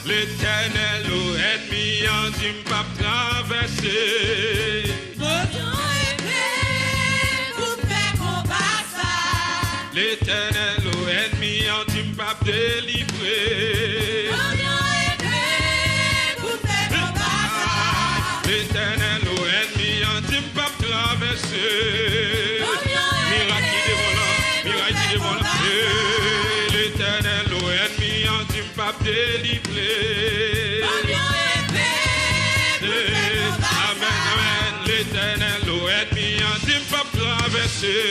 L'éternel au ennemi en dit pas traverser. L'éternel au ennemi en dit pas délivrer. L'éternel au ennemi en dit pas traverser. Miracle devant là, miracle devant là. L'éternel au ennemi en dit pas délivrer. Amen, amen. L'éternel au ennemi en dit pas traverser.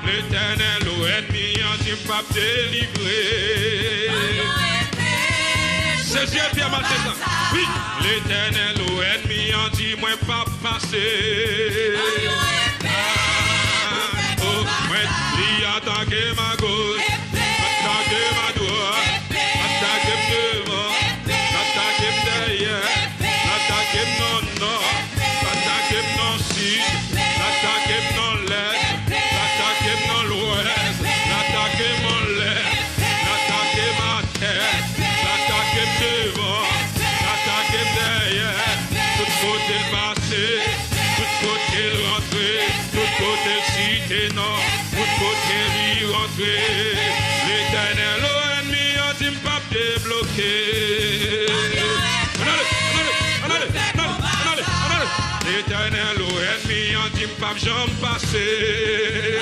L'éternel au ennemi en dit pas délivrer. C'est bien matin ça. Oui, l'éternel au ennemi en dit moi pas passer. Oh, moi il attaqué ma gauche, attaqué ma droite, attaqué devant, attaqué derrière, attaqué non nord, attaqué non sud, attaqué non l'est, attaqué non l'ouest, attaqué mon l'est, attaqué ma tête, attaqué devant, attaqué derrière, tout côté le passé, tout côté le rentré, tout côté le cité non, tout côté lui rentré. L'éternel au ennemi en dit pas débloqué. L'éternel au ennemi en dit pas jambe passer.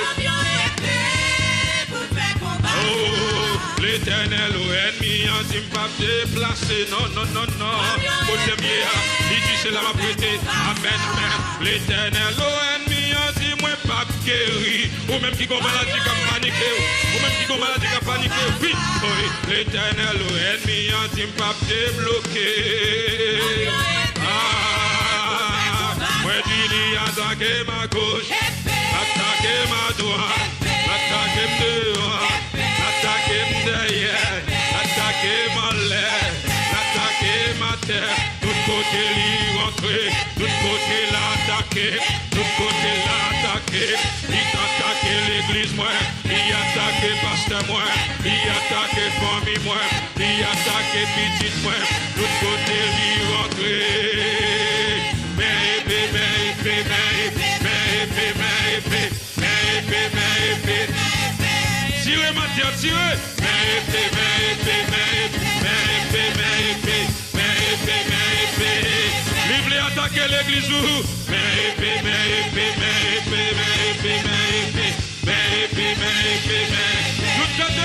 Oh, l'éternel au ennemi en dit pas déplacer. Non, non, non, non. Côté bien, il dit c'est là ma prêté. Amen, amen. L'éternel au ennemi en dit moi pas guéri. Ou même qui ont maladie qui a paniqué. Ou même qui ont maladie qui a paniqué. Oui, oui. L'éternel au ennemi en dit pas débloqué. Moi il a attaqué ma gauche, attaqué ma droite, attaqué devant, attaqué derrière, attaqué ma lèvre, attaqué ma tête, tout côté lui rentré, tout côté l'attaqué, tout côté l'attaqué, il attaqué l'église moi, il attaqué pasteur moi, il attaqué famille moi, il attaqué petite moi, tout côté lui rentré. Tirez ma terre, tirez. Vive les attaquer l'église. Tout le temps de